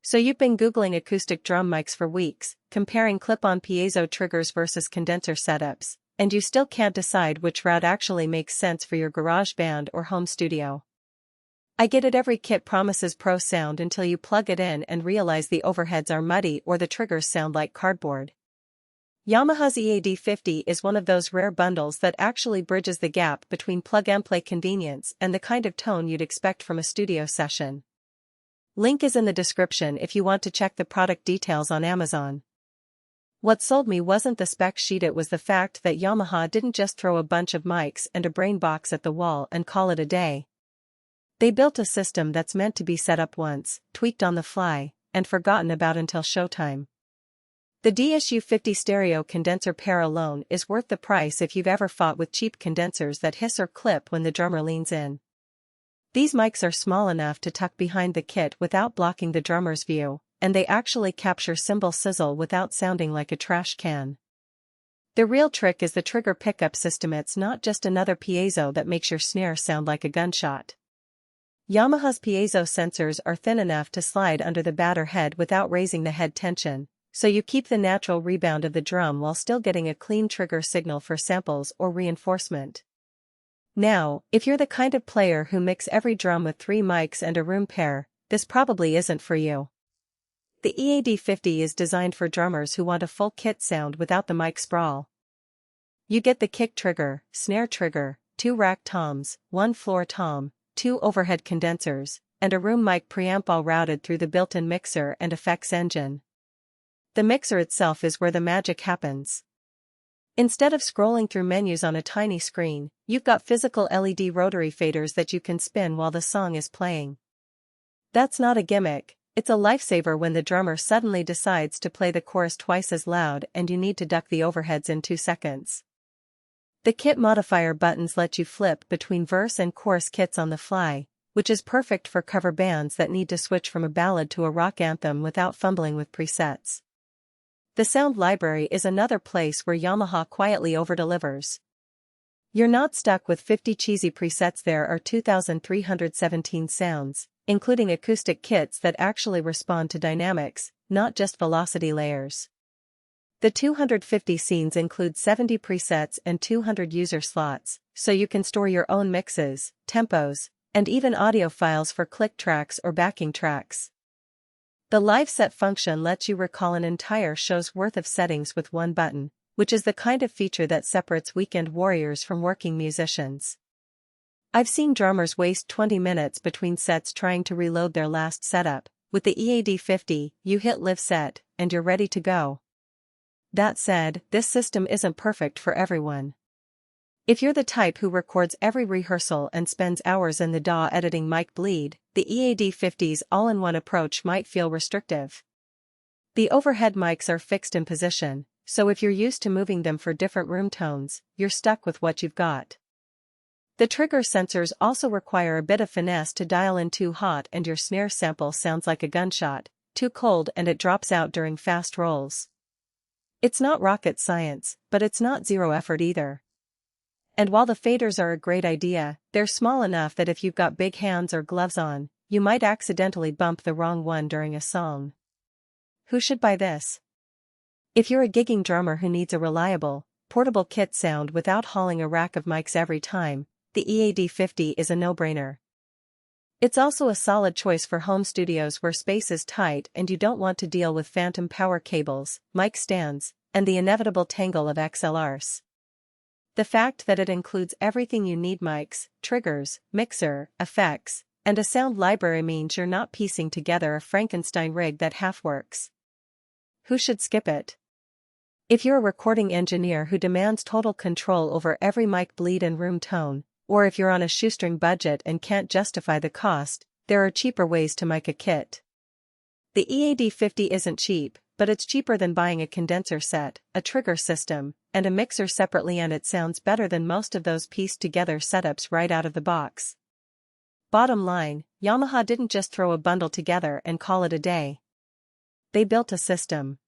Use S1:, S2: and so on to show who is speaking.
S1: So you've been Googling acoustic drum mics for weeks, comparing clip-on piezo triggers versus condenser setups, and you still can't decide which route actually makes sense for your garage band or home studio. I get it, every kit promises pro sound until you plug it in and realize the overheads are muddy or the triggers sound like cardboard. Yamaha's EAD50 is one of those rare bundles that actually bridges the gap between plug-and-play convenience and the kind of tone you'd expect from a studio session. Link is in the description if you want to check the product details on Amazon. What sold me wasn't the spec sheet, it was the fact that Yamaha didn't just throw a bunch of mics and a brain box at the wall and call it a day. They built a system that's meant to be set up once, tweaked on the fly, and forgotten about until showtime. The DSU50 stereo condenser pair alone is worth the price if you've ever fought with cheap condensers that hiss or clip when the drummer leans in. These mics are small enough to tuck behind the kit without blocking the drummer's view, and they actually capture cymbal sizzle without sounding like a trash can. The real trick is the trigger pickup system. It's not just another piezo that makes your snare sound like a gunshot. Yamaha's piezo sensors are thin enough to slide under the batter head without raising the head tension, so you keep the natural rebound of the drum while still getting a clean trigger signal for samples or reinforcement. Now, if you're the kind of player who mix every drum with 3 mics and a room pair, this probably isn't for you. The EAD50 is designed for drummers who want a full kit sound without the mic sprawl. You get the kick trigger, snare trigger, 2 rack toms, 1 floor tom, 2 overhead condensers, and a room mic preamp, all routed through the built-in mixer and effects engine. The mixer itself is where the magic happens. Instead of scrolling through menus on a tiny screen, you've got physical LED rotary faders that you can spin while the song is playing. That's not a gimmick, it's a lifesaver when the drummer suddenly decides to play the chorus twice as loud and you need to duck the overheads in 2 seconds. The kit modifier buttons let you flip between verse and chorus kits on the fly, which is perfect for cover bands that need to switch from a ballad to a rock anthem without fumbling with presets. The sound library is another place where Yamaha quietly overdelivers. You're not stuck with 50 cheesy presets. There are 2,317 sounds, including acoustic kits that actually respond to dynamics, not just velocity layers. The 250 scenes include 70 presets and 200 user slots, so you can store your own mixes, tempos, and even audio files for click tracks or backing tracks. The Live Set function lets you recall an entire show's worth of settings with one button, which is the kind of feature that separates weekend warriors from working musicians. I've seen drummers waste 20 minutes between sets trying to reload their last setup. With the EAD50, you hit Live Set, and you're ready to go. That said, this system isn't perfect for everyone. If you're the type who records every rehearsal and spends hours in the DAW editing mic bleed, the EAD50's all-in-one approach might feel restrictive. The overhead mics are fixed in position, so if you're used to moving them for different room tones, you're stuck with what you've got. The trigger sensors also require a bit of finesse to dial in too hot and your snare sample sounds like a gunshot, too cold and it drops out during fast rolls. It's not rocket science, but it's not zero effort either. And while the faders are a great idea, they're small enough that if you've got big hands or gloves on, you might accidentally bump the wrong one during a song. Who should buy this? If you're a gigging drummer who needs a reliable, portable kit sound without hauling a rack of mics every time, the EAD50 is a no-brainer. It's also a solid choice for home studios where space is tight and you don't want to deal with phantom power cables, mic stands, and the inevitable tangle of XLRs. The fact that it includes everything you need, mics, triggers, mixer, effects, and a sound library, means you're not piecing together a Frankenstein rig that half works. Who should skip it? If you're a recording engineer who demands total control over every mic bleed and room tone, or if you're on a shoestring budget and can't justify the cost, there are cheaper ways to mic a kit. The EAD50 isn't cheap, but it's cheaper than buying a condenser set, a trigger system, and a mixer separately, and it sounds better than most of those pieced-together setups right out of the box. Bottom line, Yamaha didn't just throw a bundle together and call it a day. They built a system.